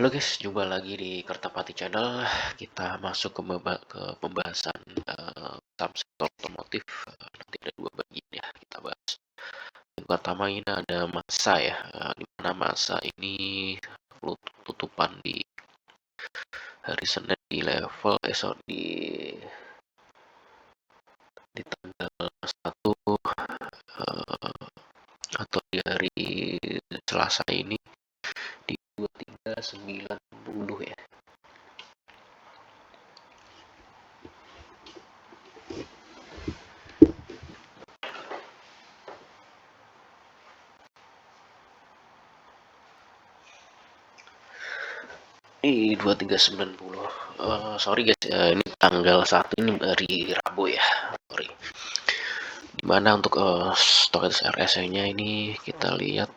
Halo guys, jumpa lagi di Kertapati Channel. Kita masuk ke pembahasan saham sektor otomotif. Nanti ada dua bagian ya kita bahas. Yang pertama ini ada masa ya, di mana masa ini tutupan di hari Senin di level di tanggal 1 atau di hari Selasa ini di 2390 ya. Di 2390. Sorry guys, ini tanggal 1 ini hari Rabu ya. Sorry. Dimana untuk stokastis RSI-nya ini kita lihat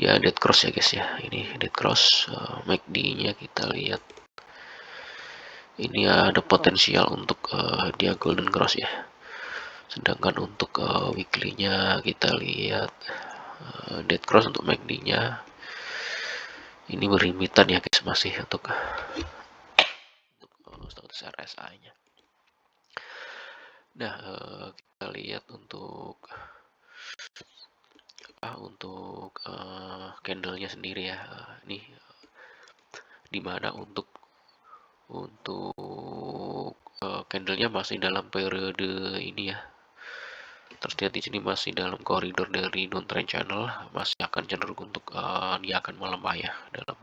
dia dead cross ya guys ya. Ini dead cross. MACD-nya kita lihat ini ada potensial untuk dia golden cross ya. Sedangkan untuk weekly-nya kita lihat dead cross untuk MACD-nya ini berlimitan ya guys, masih untuk status RSI-nya. Nah, kita lihat untuk candlenya sendiri ya. Ini dimana untuk candlenya masih dalam periode ini ya. Terlihat di sini masih dalam koridor dari downtrend channel, masih akan cenderung untuk dia akan melemah ya dalam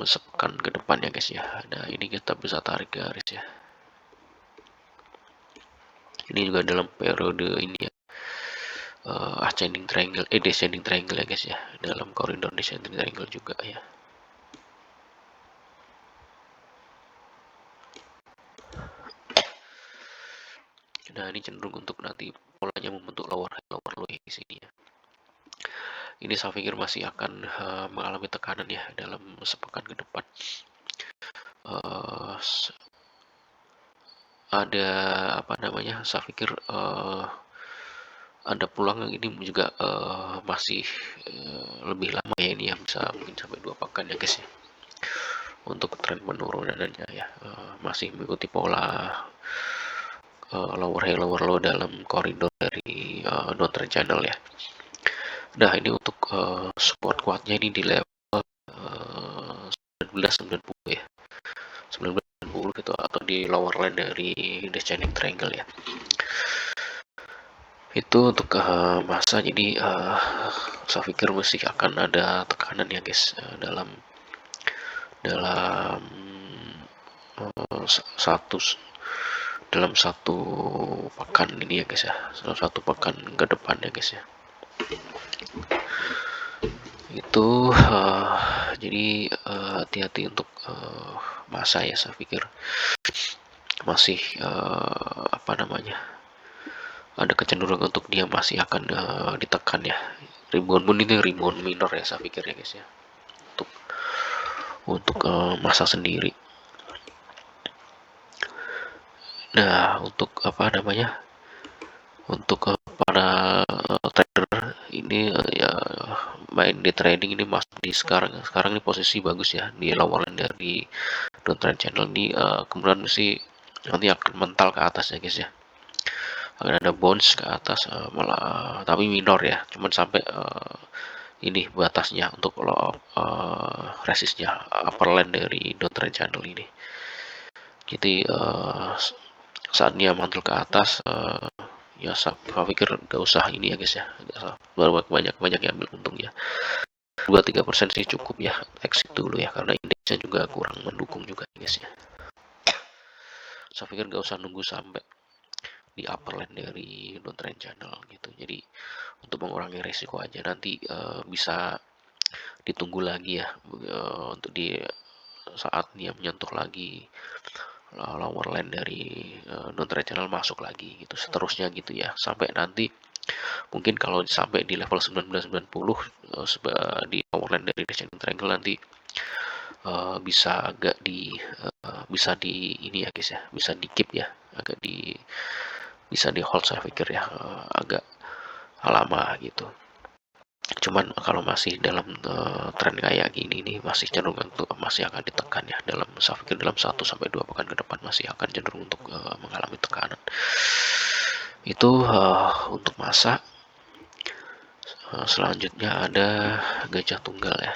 sepekan ke depan ya guys ya. Nah, ini kita bisa tarik garis ya. Ini juga dalam periode ini ya. Ascending triangle, descending triangle ya guys ya, dalam koridor descending triangle juga ya. Nah, ini cenderung untuk nanti polanya membentuk lower high lower low di sini ya. Ini saya pikir masih akan mengalami tekanan ya dalam sepekan ke depan. Ada apa namanya? Saya pikir ada peluang ini juga masih lebih lama ya, ini ya, bisa mungkin sampai 2 pekan ya guys ya. Untuk tren penurunannya ya, masih mengikuti pola lower high lower low dalam koridor dari downtrend channel ya. Nah, ini untuk support kuatnya ini di level 1990 ya, 1990 gitu, atau di lower line dari descending triangle ya. Itu untuk masa, jadi saya pikir mesti akan ada tekanan ya guys dalam satu pekan ini ya guys ya, dalam satu pekan ke depan ya guys ya. Itu jadi hati-hati untuk masa ya, saya pikir masih apa namanya, ada kecenderungan untuk dia masih akan ditekan ya. Rebound pun ini rebound minor ya, saya pikir ya guys ya, untuk masa sendiri. Nah, untuk apa namanya, untuk para trader ini ya main di trading ini masuk di sekarang ini posisi bagus ya di lower line dari downtrend channel ini, kemudian sih nanti akan mental ke atas ya guys ya, akan ada bounce ke atas malah tapi minor ya, cuman sampai ini batasnya untuk resistnya upper line dari downtrend channel ini. Jadi saat dia mantul ke atas ya saya pikir gak usah ini ya guys ya, baru banyak yang ambil untung ya, 2-3% sih cukup ya, exit dulu ya, karena indeksnya juga kurang mendukung juga guys ya. Saya pikir gak usah nunggu sampai di upper line dari downtrend channel gitu. Jadi untuk mengurangi resiko aja, nanti bisa ditunggu lagi ya untuk di saat dia menyentuh lagi lower line dari downtrend channel, masuk lagi gitu, seterusnya gitu ya, sampai nanti mungkin kalau sampai di level 1990 di lower line dari descending triangle nanti bisa agak bisa di ini ya guys ya, bisa di keep ya, agak di bisa di hold saya pikir ya, agak lama gitu. Cuman kalau masih dalam tren kayak gini nih masih cenderung untuk masih akan ditekan ya, saya pikir dalam 1 sampai 2 pekan ke depan masih akan cenderung untuk mengalami tekanan. Itu untuk masa. Selanjutnya ada gajah tunggal ya.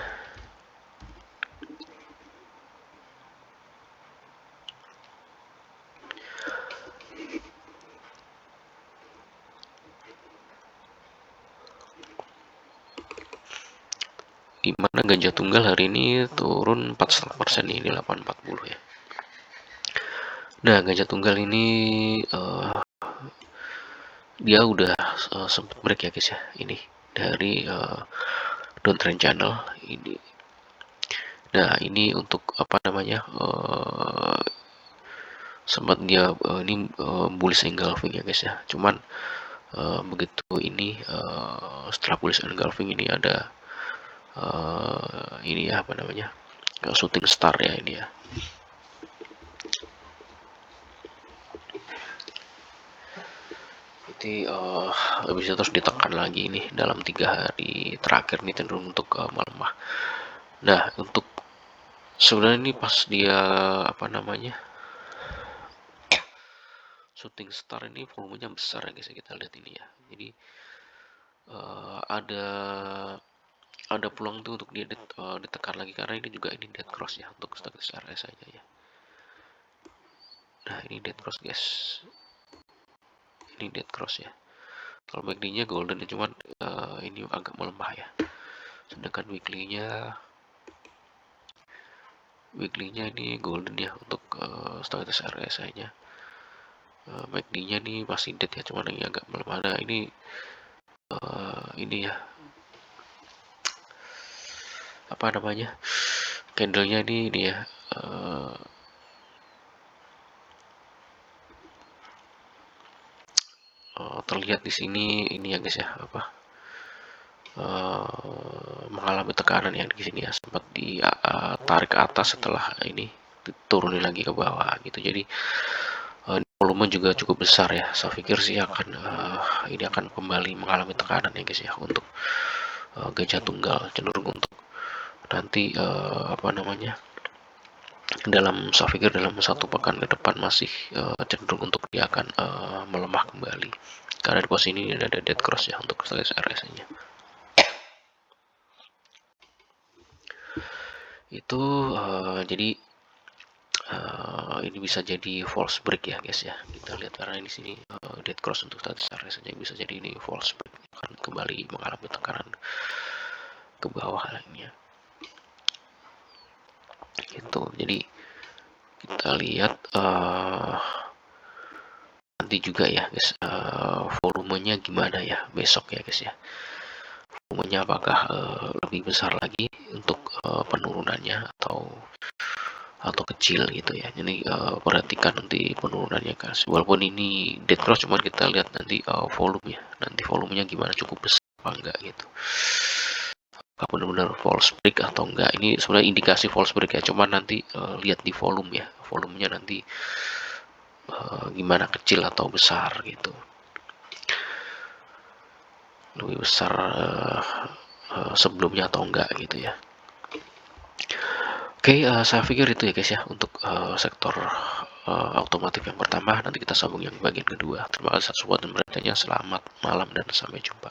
Gimana gajah tunggal hari ini turun 4,5% nih di 840 ya. Nah, gajah tunggal ini dia udah sempat break ya guys ya, ini dari downtrend channel ini. Nah, ini untuk apa namanya, sempat dia ini bullish engulfing ya guys ya. Cuman begitu ini setelah bullish engulfing ini ada ini ya apa namanya, shooting star ya ini ya. Jadi bisa terus ditekan lagi ini dalam 3 hari terakhir nih cenderung untuk melemah. Nah, untuk sebenarnya ini pas dia apa namanya, shooting star ini volumenya besar ya guys ya, kita lihat ini ya. Jadi ada peluang tuh untuk dia ditekan lagi karena ini juga ini dead cross ya untuk status RSI nya ya. Nah, ini dead cross guys, ini dead cross ya. Kalau MACD nya golden ya, cuman ini agak melemah ya. Sedangkan weekly nya ini golden ya untuk status RSI nya. MACD nya ini masih dead ya, cuman ini agak melemah. Nah, ini ya apa namanya, candlenya ini ya terlihat di sini ini ya guys ya, apa mengalami tekanan yang di sini ya, sempat ditarik ke atas setelah ini diturunin lagi ke bawah gitu. Jadi volume juga cukup besar ya. Saya pikir sih akan ini akan kembali mengalami tekanan ya guys ya untuk gajah tunggal, cenderung untuk nanti apa namanya, saya pikir dalam 1 pekan ke depan masih cenderung untuk dia akan melemah kembali karena di posisi ini ada dead cross ya untuk status RSI nya. Itu jadi ini bisa jadi false break ya guys ya. Kita lihat karena di sini dead cross untuk status RSI nya bisa jadi ini false break, akan kembali mengalami tekanan ke bawah lainnya. Gitu. Jadi kita lihat nanti juga ya guys, volumenya gimana ya besok ya guys ya. Volumenya apakah lebih besar lagi untuk penurunannya atau kecil gitu ya. Jadi perhatikan nanti penurunannya guys. Walaupun ini dead cross, cuman kita lihat nanti volume ya. Nanti volumenya gimana, cukup besar apa enggak gitu. Apa benar-benar false break atau enggak. Ini sebenarnya indikasi false break ya. Cuman nanti lihat di volume ya. Volumenya nanti gimana, kecil atau besar gitu. Lebih besar sebelumnya atau enggak gitu ya. Oke, saya pikir itu ya guys ya untuk sektor otomotif yang pertama. Nanti kita sambung yang bagian kedua. Terima kasih atas support dan perhatiannya. Selamat malam dan sampai jumpa.